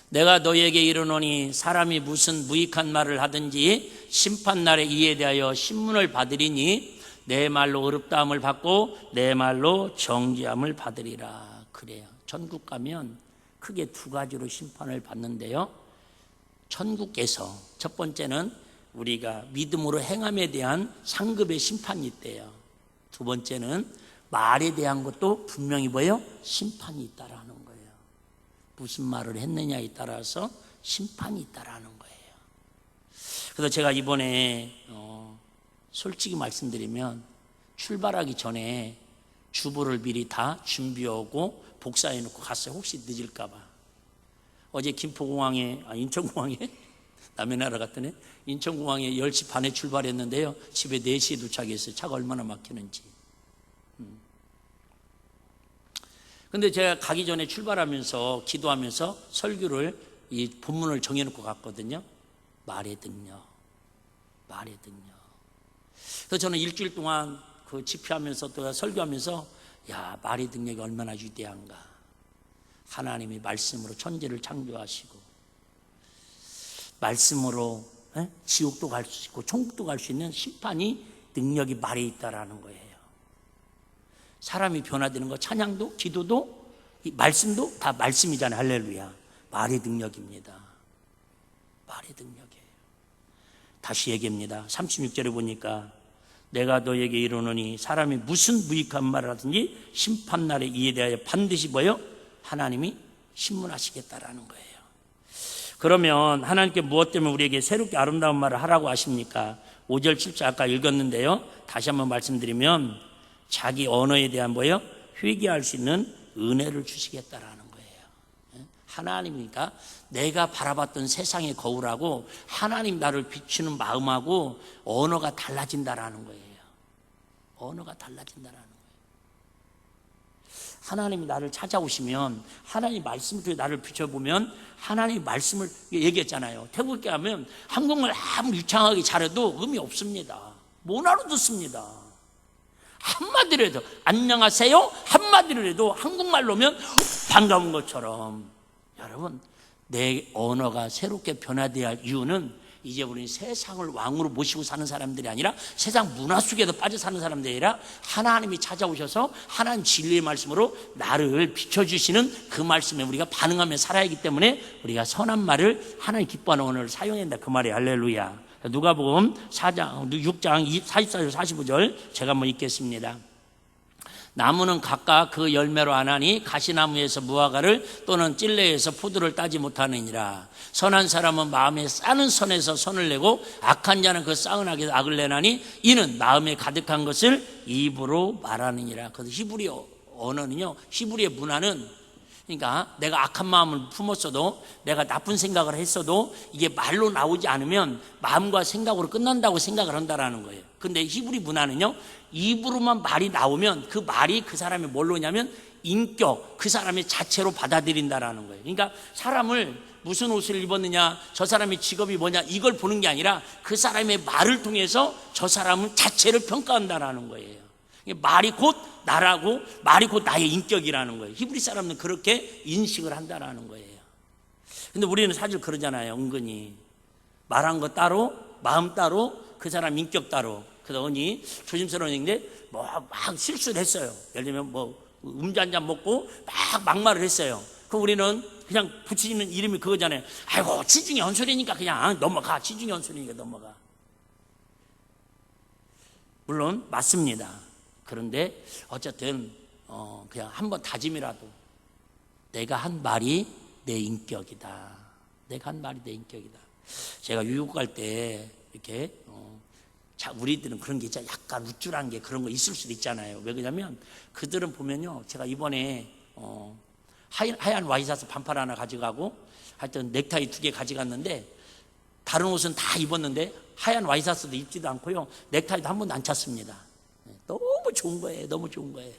내가 너희에게 이르노니 사람이 무슨 무익한 말을 하든지 심판날에 이에 대하여 신문을 받으리니 내 말로 어렵다함을 받고 내 말로 정죄함을 받으리라. 그래요. 천국 가면 크게 두 가지로 심판을 받는데요. 천국에서 첫 번째는 우리가 믿음으로 행함에 대한 상급의 심판이 있대요. 두 번째는 말에 대한 것도 분명히 뭐예요? 심판이 있다라는 거예요. 무슨 말을 했느냐에 따라서 심판이 있다라는 거예요. 그래서 제가 이번에 솔직히 말씀드리면 출발하기 전에 주보를 미리 다 준비하고 복사해 놓고 갔어요. 혹시 늦을까 봐. 어제 김포공항에 인천공항에 남의 나라 갔더니 인천공항에 10시 반에 출발했는데요, 집에 4시에 도착했어요. 차가 얼마나 막히는지. 근데 제가 가기 전에 출발하면서 기도하면서 설교를 이 본문을 정해놓고 갔거든요. 말의 능력, 말의 능력. 그래서 저는 일주일 동안 그 집회하면서 또 설교하면서 야, 말의 능력이 얼마나 위대한가. 하나님이 말씀으로 천지를 창조하시고 말씀으로 지옥도 갈 수 있고 천국도 갈 수 있는 심판이 능력이 말에 있다라는 거예요. 사람이 변화되는 거, 찬양도 기도도 이 말씀도 다 말씀이잖아요. 할렐루야. 말의 능력입니다. 말의 능력이에요. 다시 얘기합니다. 36절에 보니까 내가 너에게 이르노니 사람이 무슨 무익한 말을 하든지 심판날에 이에 대하여 반드시 뭐요? 하나님이 신문하시겠다라는 거예요. 그러면 하나님께 무엇 때문에 우리에게 새롭게 아름다운 말을 하라고 하십니까? 5절 7절 아까 읽었는데요, 다시 한번 말씀드리면 자기 언어에 대한 뭐예요? 회개할 수 있는 은혜를 주시겠다라는 거예요. 하나님이니까 내가 바라봤던 세상의 거울하고 하나님 나를 비추는 마음하고 언어가 달라진다라는 거예요. 언어가 달라진다라는 거예요. 하나님이 나를 찾아오시면 하나님 말씀을 통해 나를 비춰보면 하나님 말씀을 얘기했잖아요. 태국에 가면 한국말 아무리 유창하게 잘해도 의미 없습니다. 못 알아듣습니다. 한마디로 해도 안녕하세요 한마디로 해도 한국말로면 반가운 것처럼, 여러분 내 언어가 새롭게 변화되어야 할 이유는 이제 우리는 세상을 왕으로 모시고 사는 사람들이 아니라 세상 문화 속에도 빠져 사는 사람들이 아니라 하나님이 찾아오셔서 하나님 진리의 말씀으로 나를 비춰주시는 그 말씀에 우리가 반응하며 살아야 하기 때문에 우리가 선한 말을 하나님 기뻐하는 언어를 사용해야 된다 그 말이에요. 할렐루야. 누가복음 6장 44절 45절 제가 한번 읽겠습니다. 나무는 각각 그 열매로 안하니 가시나무에서 무화과를 또는 찔레에서 포도를 따지 못하느니라. 선한 사람은 마음에 싸는 선에서 선을 내고 악한 자는 그 싸은 악에서 악을 내나니 이는 마음에 가득한 것을 입으로 말하느니라. 그래서 히브리어 언어는요, 히브리의 문화는, 그러니까 내가 악한 마음을 품었어도, 내가 나쁜 생각을 했어도 이게 말로 나오지 않으면 마음과 생각으로 끝난다고 생각을 한다라는 거예요. 근데 히브리 문화는요, 입으로만 말이 나오면 그 말이 그 사람이 뭘로 오냐면 인격, 그 사람의 자체로 받아들인다라는 거예요. 그러니까 사람을 무슨 옷을 입었느냐, 저 사람의 직업이 뭐냐, 이걸 보는 게 아니라 그 사람의 말을 통해서 저 사람은 자체를 평가한다라는 거예요. 말이 곧 나라고, 말이 곧 나의 인격이라는 거예요. 히브리 사람은 그렇게 인식을 한다라는 거예요. 근데 우리는 사실 그러잖아요. 은근히 말한 거 따로, 마음 따로, 그 사람 인격 따로. 그래서 언니 조심스러운 얘기인데 막 실수를 했어요. 예를 들면 음주 한 잔 먹고 막말을 했어요. 그럼 우리는 그냥 붙이는 이름이 그거잖아요. 아이고, 지중해 헌소리니까 그냥 넘어가. 지중해 헌소리니까 넘어가. 물론 맞습니다. 그런데 어쨌든 그냥 한번 다짐이라도, 내가 한 말이 내 인격이다. 내가 한 말이 내 인격이다. 제가 유학 갈 때 이렇게 우리들은 그런 게 있잖아요. 약간 우쭐한 게 그런 거 있을 수도 있잖아요. 왜 그러냐면 그들은 보면요, 제가 이번에 하얀 와이셔츠 반팔 하나 가져가고 하여튼 넥타이 2개 가져갔는데, 다른 옷은 다 입었는데 하얀 와이셔츠도 입지도 않고요, 넥타이도 한 번도 안 찼습니다. 너무 좋은 거예요. 너무 좋은 거예요.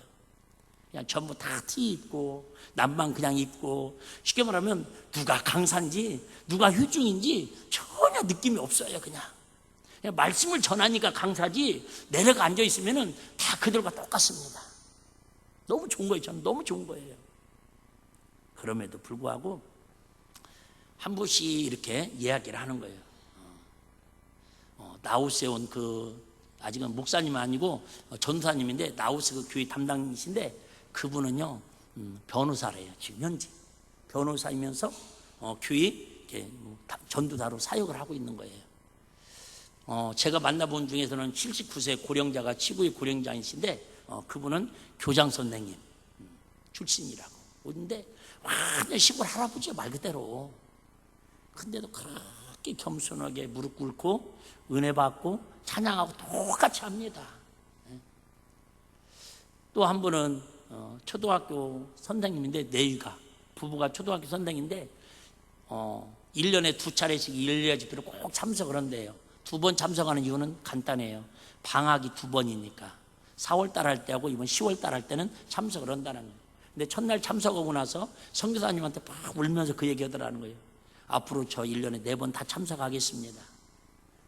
그냥 전부 다 티 입고 남만 그냥 입고, 쉽게 말하면 누가 강사인지 누가 휴중인지 전혀 느낌이 없어요. 그냥 말씀을 전하니까 강사지, 내려가 앉아 있으면은 다 그들과 똑같습니다. 너무 좋은 거예요. 저는 너무 좋은 거예요. 그럼에도 불구하고 한 분씩 이렇게 이야기를 하는 거예요. 나우스에 온 아직은 목사님은 아니고 전사님인데, 나우스 그 교회 담당이신데, 그분은요 변호사래요. 지금 현재 변호사이면서 교회 이렇게 전도사로 사역을 하고 있는 거예요. 제가 만나본 중에서는 79세 고령자가 최고의 고령자이신데, 그분은 교장 선생님 출신이라고. 근데 완전 시골 할아버지야, 말 그대로. 근데도 그렇게 겸손하게 무릎 꿇고 은혜 받고 찬양하고 똑같이 합니다. 또 한 분은 초등학교 선생님인데, 내유가 부부가 초등학교 선생인데 1년에 2차례씩 일례 집회를 꼭 참석을 한대요. 2번 참석하는 이유는 간단해요. 방학이 2번이니까 4월달 할 때하고 이번 10월달 할 때는 참석을 한다는 거예요. 근데 첫날 참석하고 나서 선교사님한테 막 울면서 그 얘기하더라는 거예요. 앞으로 저 1년에 4번 다 참석하겠습니다.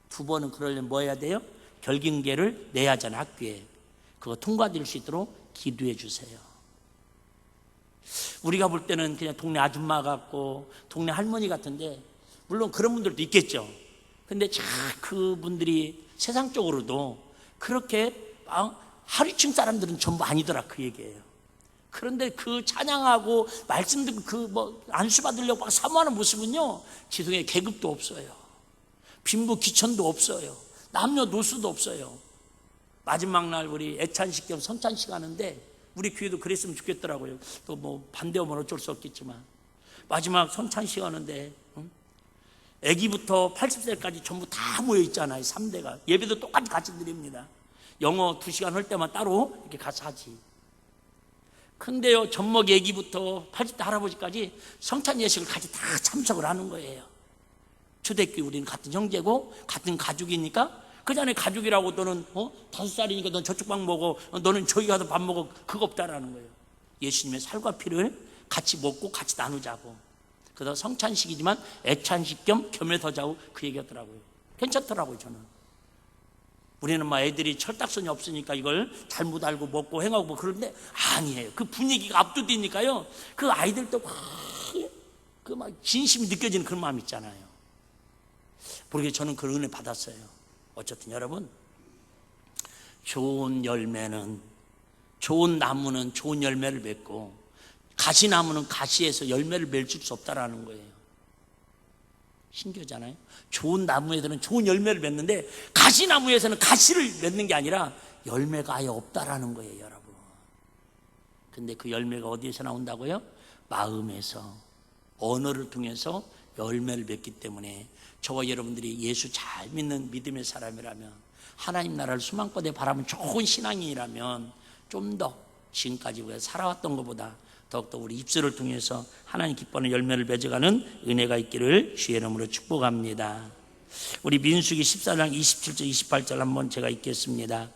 2번은 그러려면 뭐 해야 돼요? 결경계를 내야 하잖아요. 학교에. 그거 통과될 수 있도록 기도해 주세요. 우리가 볼 때는 그냥 동네 아줌마 같고 동네 할머니 같은데, 물론 그런 분들도 있겠죠. 근데 그분들이 세상적으로도 그렇게 하류층 사람들은 전부 아니더라, 그 얘기예요. 그런데 그 찬양하고 말씀 듣고 안수 받으려고 막 사모하는 모습은요, 지성에 계급도 없어요. 빈부 귀천도 없어요. 남녀노소도 없어요. 마지막 날 우리 애찬식 겸 선찬식 하는데, 우리 교회도 그랬으면 좋겠더라고요. 또 반대하면 어쩔 수 없겠지만, 마지막 선찬식 하는데 아기부터 80세까지 전부 다 모여 있잖아요. 3대가 예배도 똑같이 같이 드립니다. 영어 2시간 할 때만 따로 이렇게 가서 하지. 근데요, 젖먹이 아기부터 80대 할아버지까지 성찬 예식을 같이 다 참석을 하는 거예요. 초대교회 우리는 같은 형제고 같은 가족이니까, 그 전에 가족이라고 너는 5살이니까 넌 저쪽 방 먹어, 너는 저기 가서 밥 먹어, 그거 없다라는 거예요. 예수님의 살과 피를 같이 먹고 같이 나누자고. 그래서 성찬식이지만 애찬식 겸 겸해서자고 그 얘기하더라고요. 괜찮더라고요. 저는. 우리는 애들이 철딱선이 없으니까 이걸 잘못 알고 먹고 행하고 그런데 아니에요. 그 분위기가 압도되니까요, 그 아이들도 막 진심이 느껴지는 그런 마음 있잖아요. 모르게 저는 그런 은혜 받았어요. 어쨌든 여러분, 좋은 열매는, 좋은 나무는 좋은 열매를 맺고, 가시나무는 가시에서 열매를 맺을 수 없다라는 거예요. 신기하잖아요. 좋은 나무에서는 좋은 열매를 맺는데, 가시나무에서는 가시를 맺는 게 아니라 열매가 아예 없다라는 거예요. 여러분, 근데 그 열매가 어디에서 나온다고요? 마음에서, 언어를 통해서 열매를 맺기 때문에 저와 여러분들이 예수 잘 믿는 믿음의 사람이라면, 하나님 나라를 수망껏에 바라면 좋은 신앙인이라면 좀 더 지금까지 우리가 살아왔던 것보다 더욱더 우리 입술을 통해서 하나님 기뻐하는 열매를 맺어가는 은혜가 있기를 주의 이름으로 축복합니다. 우리 민수기 14장 27절 28절 한번 제가 읽겠습니다.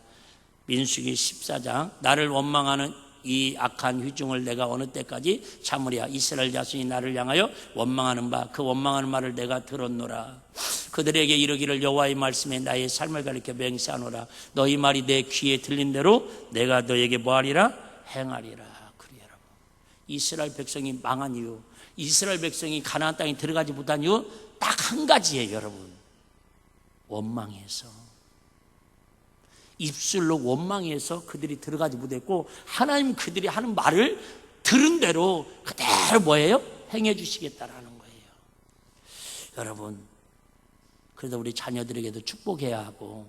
민수기 14장, 나를 원망하는 이 악한 회중을 내가 어느 때까지 참으랴. 이스라엘 자손이 나를 향하여 원망하는 바, 그 원망하는 말을 내가 들었노라. 그들에게 이르기를 여호와의 말씀에 나의 삶을 가리켜 맹세하노라. 너희 말이 내 귀에 들린 대로 내가 너에게 뭐하리라? 행하리라. 그래 여러분, 이스라엘 백성이 망한 이유, 이스라엘 백성이 가나안 땅에 들어가지 못한 이유 딱 한 가지예요 여러분. 원망해서, 입술로 원망해서 그들이 들어가지 못했고, 하나님 그들이 하는 말을 들은 대로 그대로 뭐예요? 행해 주시겠다라는 거예요. 여러분, 그래서 우리 자녀들에게도 축복해야 하고,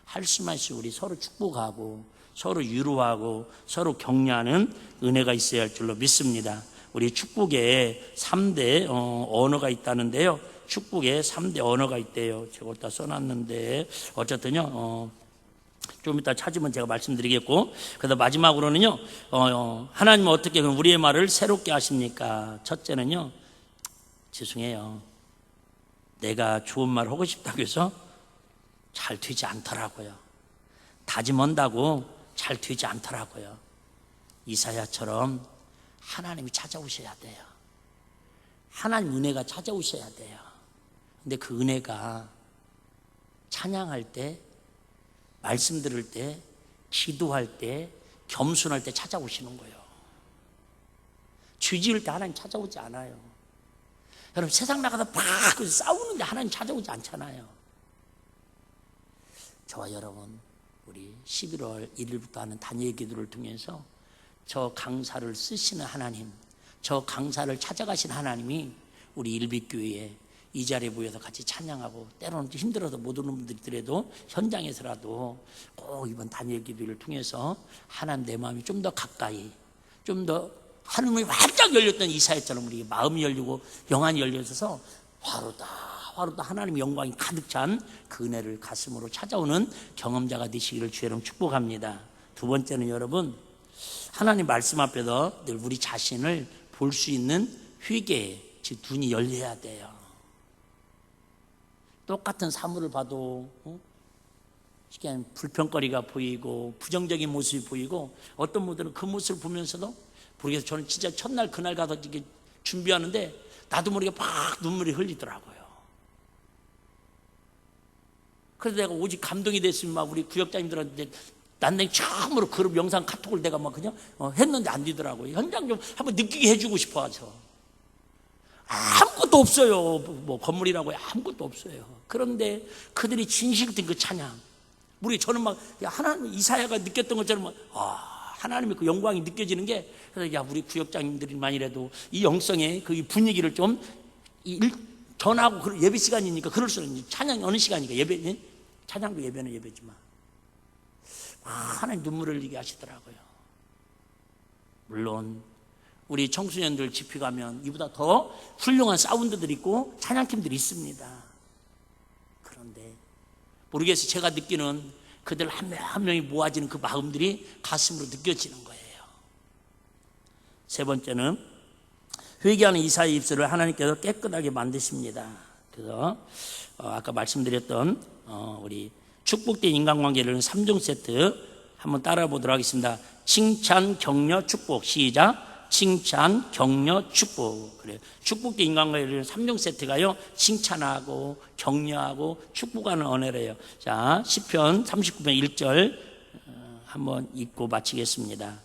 할 수만 있으면 우리 서로 축복하고 서로 위로하고 서로 격려하는 은혜가 있어야 할 줄로 믿습니다. 우리 축복에 3대 언어가 있다는데요, 축복에 3대 언어가 있대요. 제가 어디다 써놨는데 어쨌든요, 좀 이따 찾으면 제가 말씀드리겠고, 그래서 마지막으로는요, 하나님은 어떻게 우리의 말을 새롭게 하십니까? 첫째는요, 죄송해요, 내가 좋은 말 하고 싶다고 해서 잘 되지 않더라고요. 다짐한다고 잘 되지 않더라고요. 이사야처럼 하나님이 찾아오셔야 돼요. 하나님 은혜가 찾아오셔야 돼요. 근데 그 은혜가 찬양할 때, 말씀 들을 때, 기도할 때, 겸손할 때 찾아오시는 거예요. 죄지을 때 하나님 찾아오지 않아요. 여러분, 세상 나가다 막 싸우는데 하나님 찾아오지 않잖아요. 저와 여러분, 우리 11월 1일부터 하는 단위의 기도를 통해서 저 강사를 쓰시는 하나님, 저 강사를 찾아가신 하나님이 우리 일빛교회에 이 자리에 모여서 같이 찬양하고, 때로는 힘들어서 못 오는 분들이더라도 현장에서라도 꼭 이번 단위의 기도를 통해서 하나님 내 마음이 좀 더 가까이, 좀 더 하늘문이 활짝 열렸던 이사야처럼 우리 마음이 열리고 영안이 열려서 화로다 하나님의 영광이 가득 찬 그 은혜를 가슴으로 찾아오는 경험자가 되시기를 주의 이름으로 축복합니다. 두 번째는 여러분, 하나님 말씀 앞에서 늘 우리 자신을 볼 수 있는 회개, 즉 눈이 열려야 돼요. 똑같은 사물을 봐도 불평거리가 보이고 부정적인 모습이 보이고, 어떤 분들은 그 모습을 보면서도 모르겠어요. 저는 진짜 첫날 그날 가서 이렇게 준비하는데 나도 모르게 막 눈물이 흘리더라고요. 그래서 내가 오직 감동이 됐으면 막 우리 구역장님들한테 난생 처음으로 그룹 영상 카톡을 내가 막 그냥 했는데 안 되더라고요. 현장 좀 한번 느끼게 해주고 싶어서. 아무것도 없어요. 뭐 건물이라고 아무것도 없어요. 그런데 그들이 진실된 그 찬양, 우리 저는 막 하나님, 이사야가 느꼈던 것처럼 하나님의 그 영광이 느껴지는 게, 그래서 우리 구역장님들만이라도 이 영성의 그 분위기를 좀 전하고, 예배 시간이니까 그럴 수 있는, 찬양이 어느 시간이니까 예배, 찬양도 예배는 예배지만 하나님 눈물을 흘리게 하시더라고요. 물론 우리 청소년들 집회 가면 이보다 더 훌륭한 사운드들이 있고 찬양팀들이 있습니다. 그런데 모르겠어요, 제가 느끼는 그들 한 명 한 명이 모아지는 그 마음들이 가슴으로 느껴지는 거예요. 세 번째는 회개하는 이사의 입술을 하나님께서 깨끗하게 만드십니다. 그래서 아까 말씀드렸던 우리 축복된 인간관계를 3종 세트 한번 따라 보도록 하겠습니다. 칭찬, 격려, 축복. 시작. 칭찬, 격려, 축복. 그래요. 축복된 인간관계를 3종 세트가요, 칭찬하고 격려하고 축복하는 언어래요. 자, 시편 39편 1절 한번 읽고 마치겠습니다.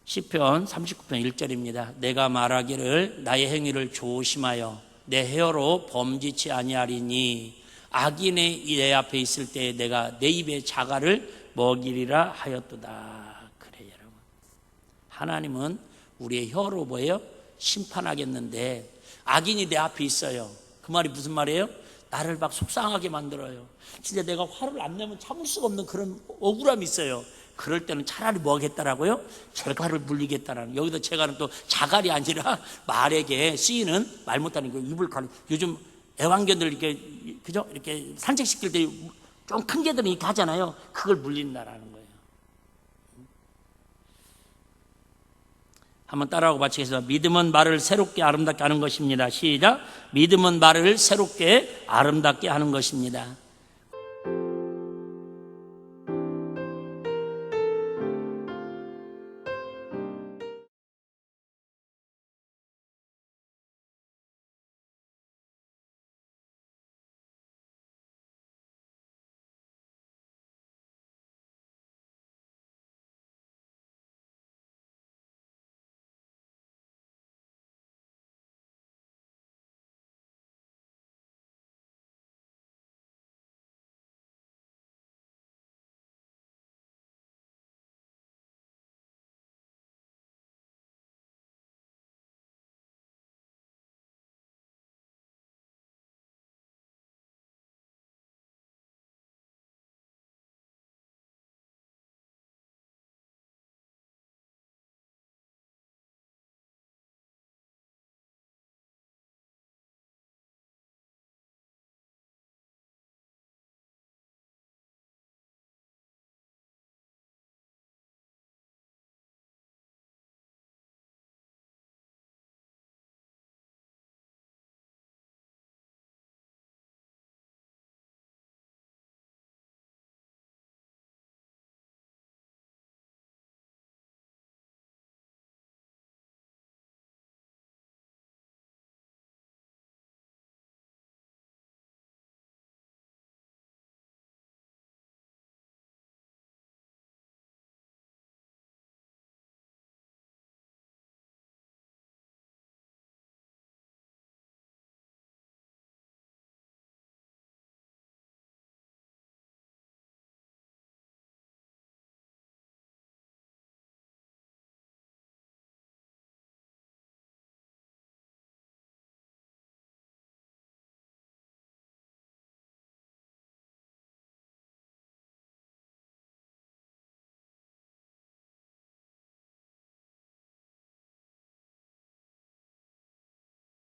시편 39편 1절입니다. 내가 말하기를 나의 행위를 조심하여 내 헤어로 범지치 아니하리니 악인의 내 앞에 있을 때 내가 내 입의 자갈을 먹이리라 하였도다. 그래 여러분, 하나님은 우리의 혀로 뭐예요? 심판하겠는데 악인이 내 앞에 있어요. 그 말이 무슨 말이에요? 나를 막 속상하게 만들어요. 진짜 내가 화를 안 내면 참을 수가 없는 그런 억울함이 있어요. 그럴 때는 차라리 뭐 하겠다라고요? 재갈을 물리겠다라는. 여기서 재갈은 또 자갈이 아니라 말에게 쓰이는 말 못하는 거 입을 가리. 요즘 애완견들 이렇게 그죠? 이렇게 산책시킬 때 좀 큰 개들은 이렇게 하잖아요. 그걸 물린다라는 거예요. 한번 따라하고 마치겠습니다. 믿음은 말을 새롭게 아름답게 하는 것입니다. 시작. 믿음은 말을 새롭게 아름답게 하는 것입니다.